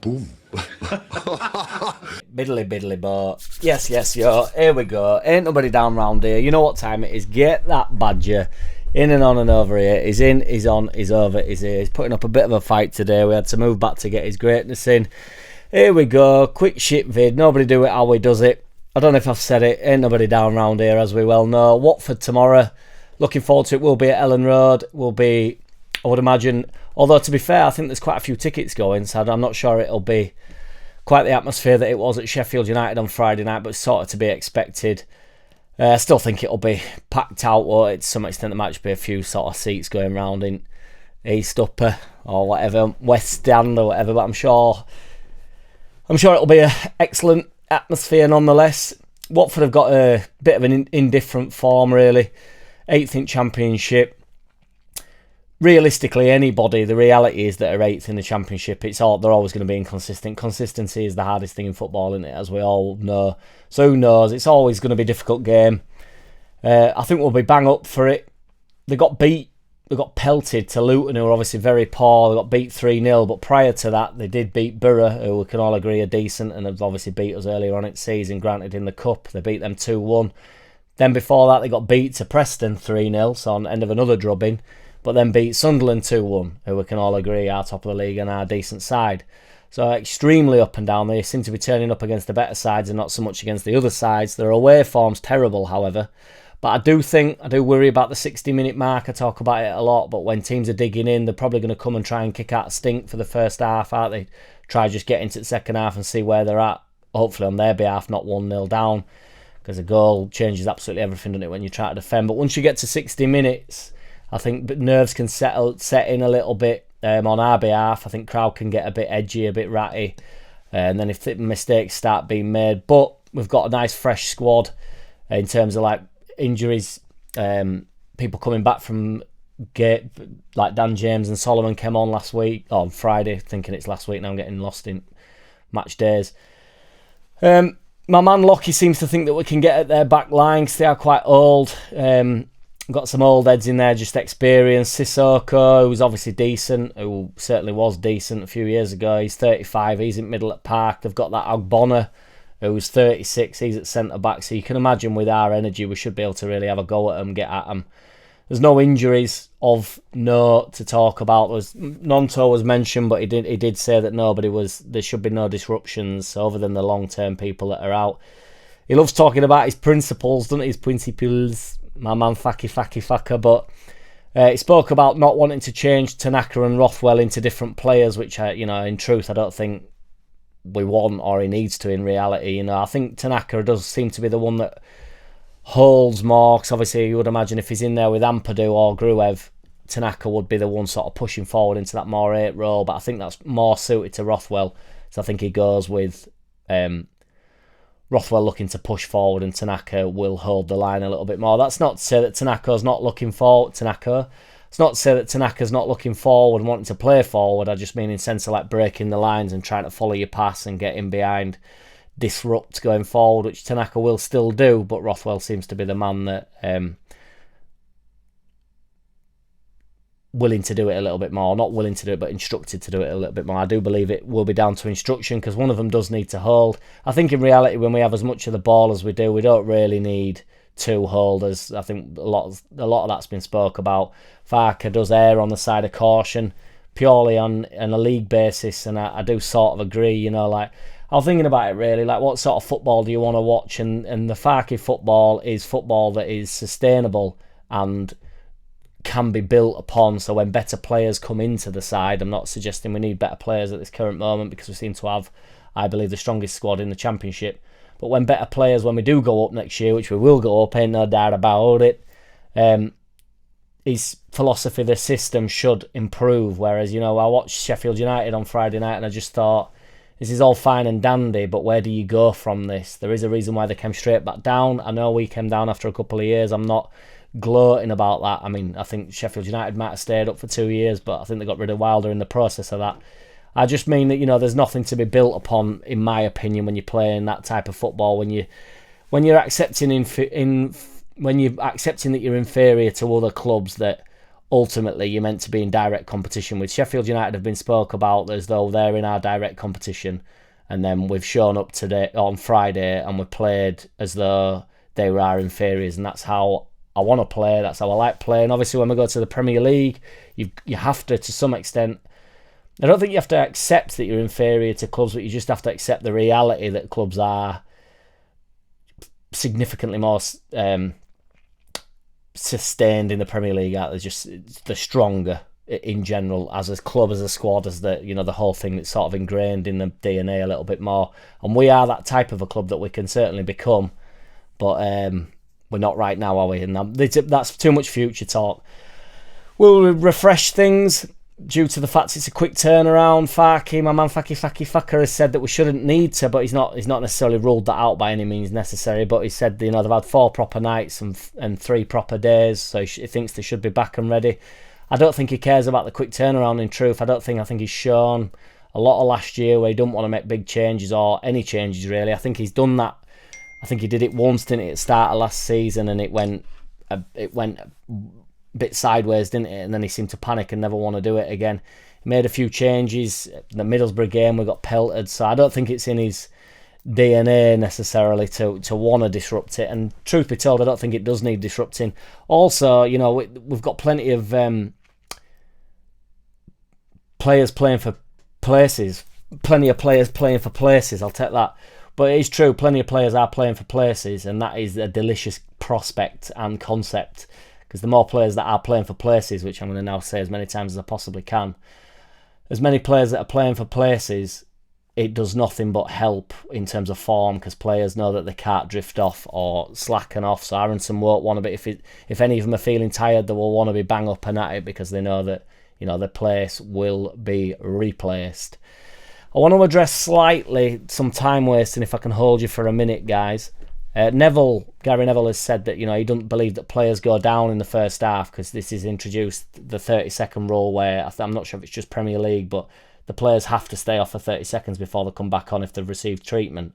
Boom. Biddly boat. Yes, yo. Here we go. Ain't nobody down round here. You know what time it is. Get that badger in and on and over here. He's in, he's on, he's over, he's here. He's putting up a bit of a fight today. We had to move back to get his greatness in. Here we go. Quick shit vid. Nobody do it how he does it. I don't know if I've said it. Ain't nobody down round here, as we well know. Watford tomorrow. Looking forward to it. We'll be at Elland Road. We'll be, I would imagine, although to be fair, I think there's quite a few tickets going, so I'm not sure it'll be quite the atmosphere that it was at Sheffield United on Friday night, but sort of to be expected. I still think it'll be packed out, or to some extent there might be a few sort of seats going round in East Upper or whatever, West Stand or whatever, but I'm sure it'll be an excellent atmosphere nonetheless. Watford have got a bit of an indifferent form really. 8th in Championship. Realistically, anybody, the reality is that are 8th in the Championship, they're always going to be inconsistent. Consistency is the hardest thing in football, isn't it, as we all know. So who knows? It's always going to be a difficult game. I think we'll be bang up for it. They got pelted to Luton, who are obviously very poor. They got beat 3-0, but prior to that, they did beat Borough, who we can all agree are decent, and have obviously beat us earlier on in the season, granted in the Cup. They beat them 2-1. Then before that, they got beat to Preston 3-0, so on the end of another drubbing. But then beat Sunderland 2-1, who we can all agree are top of the league and are a decent side. So extremely up and down. They seem to be turning up against the better sides and not so much against the other sides. Their away form's terrible, however. But I do worry about the 60-minute mark. I talk about it a lot, but when teams are digging in, they're probably going to come and try and kick out a stink for the first half, aren't they? Try just get into the second half and see where they're at. Hopefully on their behalf, not 1-0 down. Because a goal changes absolutely everything, doesn't it, when you try to defend. But once you get to 60 minutes, I think nerves can set in a little bit on our behalf. I think crowd can get a bit edgy, a bit ratty. And then if mistakes start being made. But we've got a nice fresh squad in terms of like injuries. People coming back from like Dan James and Solomon came on on Friday, thinking it's last week. Now I'm getting lost in match days. My man Lockie seems to think that we can get at their back line because they are quite old. Got some old heads in there, just experienced. Sissoko, who's obviously decent, who certainly was decent a few years ago. He's 35, he's in middle at Park. They've got that Ogbonna, who's 36, he's at centre-back. So you can imagine with our energy, we should be able to really have a go at them, get at them. There's no injuries of note to talk about. Nonto was mentioned, but he did say that there should be no disruptions other than the long-term people that are out. He loves talking about his principles, doesn't he? His principles, my man Faka. But he spoke about not wanting to change Tanaka and Rothwell into different players, which, in truth, I don't think we want or he needs to in reality. I think Tanaka does seem to be the one that holds more, because obviously you would imagine if he's in there with Ampadu or Gruev, Tanaka would be the one sort of pushing forward into that more 8 role, but I think that's more suited to Rothwell, so I think he goes with Rothwell looking to push forward and Tanaka will hold the line a little bit more. That's not to say that Tanaka's not looking forward. It's not to say that Tanaka's not looking forward and wanting to play forward. I just mean in sense of like breaking the lines and trying to follow your pass and get in behind, disrupt going forward, which Tanaka will still do, but Rothwell seems to be the man that willing to do it a little bit more. Not willing to do it, but instructed to do it a little bit more. I do believe it will be down to instruction because one of them does need to hold. I think in reality, when we have as much of the ball as we do, we don't really need 2 holders. I think a lot of that's been spoke about. Farker does err on the side of caution purely on a league basis, and I do sort of agree. I was thinking about it really, like what sort of football do you want to watch? And the Farke football is football that is sustainable and can be built upon. So when better players come into the side, I'm not suggesting we need better players at this current moment because we seem to have, I believe, the strongest squad in the Championship. But when better players, when we do go up next year, which we will go up, ain't no doubt about it, his philosophy, the system should improve. Whereas, I watched Sheffield United on Friday night and I just thought, this is all fine and dandy, but where do you go from this? There is a reason why they came straight back down. I know we came down after a couple of years. I'm not gloating about that. I mean, I think Sheffield United might have stayed up for 2 years, but I think they got rid of Wilder in the process of that. I just mean that, there's nothing to be built upon, in my opinion, when you're playing that type of football. When you're accepting that you're inferior to other clubs that ultimately you're meant to be in direct competition with. Sheffield United have been spoke about as though they're in our direct competition, and then we've shown up today on Friday and we played as though they were our inferiors, and that's how I want to play. That's how I like playing. Obviously, when we go to the Premier League, you have to some extent. I don't think you have to accept that you're inferior to clubs, but you just have to accept the reality that clubs are significantly more sustained in the Premier League. They're stronger in general as a club, as a squad, as the whole thing that's sort of ingrained in the DNA a little bit more. And we are that type of a club that we can certainly become, but we're not right now, are we? And that's too much future talk. Will we refresh things due to the fact it's a quick turnaround? Farky, my man Faki Fucker, has said that we shouldn't need to, but he's not necessarily ruled that out by any means necessary. But he said, they've had 4 proper nights and 3 proper days, so he thinks they should be back and ready. I don't think he cares about the quick turnaround, in truth. I think he's shown a lot of last year where he didn't want to make big changes or any changes really. I think he's done that. I think he did it once, didn't he, at the start of last season, and it went a bit sideways, didn't it? And then he seemed to panic and never want to do it again. He made a few changes. The Middlesbrough game, we got pelted, so I don't think it's in his DNA necessarily to want to disrupt it. And truth be told, I don't think it does need disrupting. Also, we've got plenty of players playing for places. Plenty of players playing for places, I'll take that. But it is true, plenty of players are playing for places, and that is a delicious prospect and concept, because the more players that are playing for places, which I'm going to now say as many times as I possibly can, as many players that are playing for places, it does nothing but help in terms of form, because players know that they can't drift off or slacken off. So Aronson won't want to be, if any of them are feeling tired, they will want to be bang up and at it, because they know that the place will be replaced. I want to address slightly some time wasting, if I can hold you for a minute, guys. Gary Neville has said that he doesn't believe that players go down in the first half, because this has introduced the 30-second rule where I'm not sure if it's just Premier League, but the players have to stay off for 30 seconds before they come back on if they've received treatment.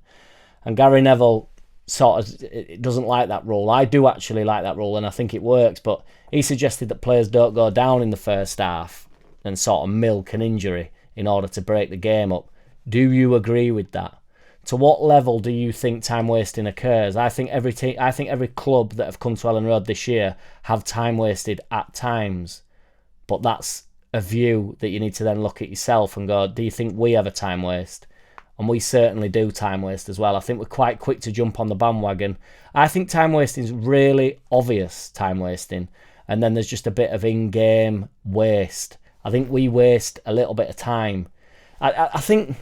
And Gary Neville doesn't like that rule. I do actually like that rule, and I think it works, but he suggested that players don't go down in the first half and sort of milk an injury in order to break the game up. Do you agree with that? To what level do you think time wasting occurs? I think every club that have come to Elland Road this year have time wasted at times, but that's a view that you need to then look at yourself and go, do you think we have a time waste? And we certainly do time waste as well. I think we're quite quick to jump on the bandwagon. I think time wasting is really obvious time wasting, and then there's just a bit of in-game waste. I think we waste a little bit of time. I think,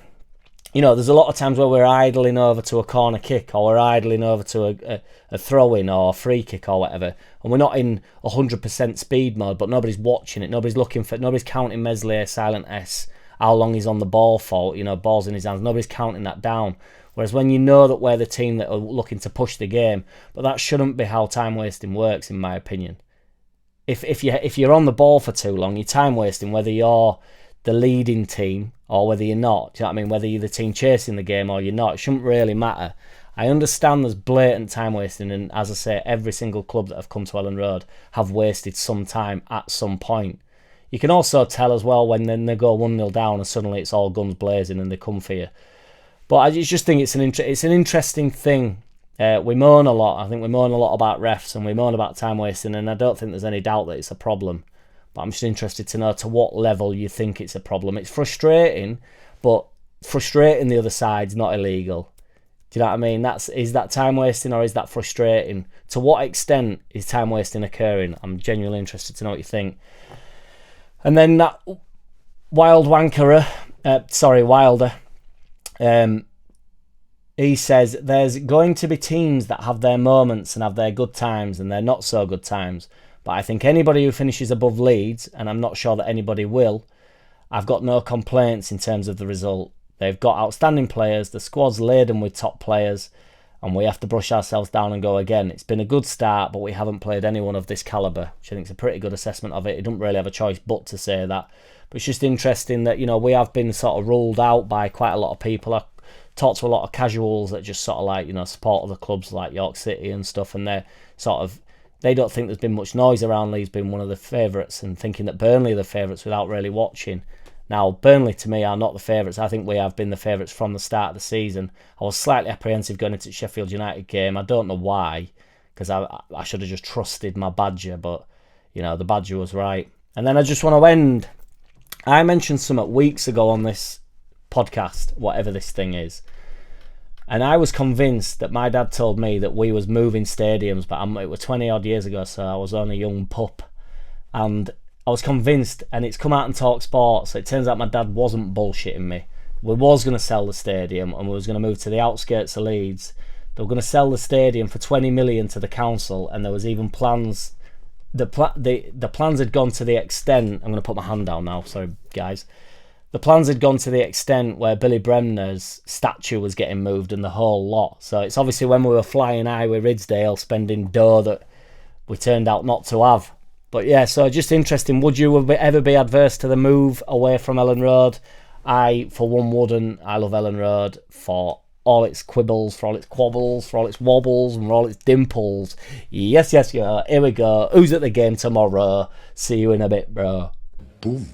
there's a lot of times where we're idling over to a corner kick, or we're idling over to a throw-in or a free kick or whatever, and we're not in 100% speed mode, but nobody's watching it. Nobody's counting Meslier, silent S, how long he's on the ball for, balls in his hands. Nobody's counting that down. Whereas when you know that we're the team that are looking to push the game, but that shouldn't be how time wasting works, in my opinion. If you're on the ball for too long, you're time wasting, whether you're the leading team or whether you're not. Do you know what I mean? Whether you're the team chasing the game or you're not, it shouldn't really matter. I understand there's blatant time wasting, and as I say, every single club that have come to Elland Road have wasted some time at some point. You can also tell as well when then they go 1-0 down and suddenly it's all guns blazing and they come for you. But I just think it's an interesting thing. We moan a lot. I think we moan a lot about refs and we moan about time wasting, and I don't think there's any doubt that it's a problem. But I'm just interested to know to what level you think it's a problem. It's frustrating, but frustrating the other side's not illegal. Do you know what I mean? Is that time wasting or is that frustrating? To what extent is time wasting occurring? I'm genuinely interested to know what you think. And then that Wilder, he says there's going to be teams that have their moments and have their good times and their not so good times. But I think anybody who finishes above Leeds, and I'm not sure that anybody will, I've got no complaints in terms of the result. They've got outstanding players, the squad's laden with top players, and we have to brush ourselves down and go again. It's been a good start, but we haven't played anyone of this calibre, which I think is a pretty good assessment of it. He don't really have a choice but to say that. But it's just interesting that, we have been sort of ruled out by quite a lot of people. I talked to a lot of casuals that just sort of support other clubs like York City and stuff, and they're sort of they don't think there's been much noise around Leeds being one of the favourites and thinking that Burnley are the favourites without really watching. Now, Burnley to me are not the favourites. I think we have been the favourites from the start of the season. I was slightly apprehensive going into the Sheffield United game. I don't know why, because I should have just trusted my Badger, but, you know, the Badger was right. And then I just want to end. I mentioned something weeks ago on this podcast, whatever this thing is. And I was convinced that my dad told me that we was moving stadiums, but it was 20 odd years ago, so I was only a young pup. And I was convinced, and it's come out in Talk Sports, so it turns out my dad wasn't bullshitting me. We was going to sell the stadium, and we was going to move to the outskirts of Leeds. They were going to sell the stadium for 20 million to the council, and there was even plans. The plans had gone to the extent. I'm going to put my hand down now, sorry guys. The plans had gone to the extent where Billy Bremner's statue was getting moved and the whole lot. So it's obviously when we were flying high with Ridsdale, spending dough that we turned out not to have. But yeah, so just interesting. Would you ever be adverse to the move away from Elland Road? I, for one, wouldn't. I love Elland Road for all its quibbles, for all its quabbles, for all its wobbles, and for all its dimples. Yes, yeah. Here we go. Who's at the game tomorrow? See you in a bit, bro. Boom.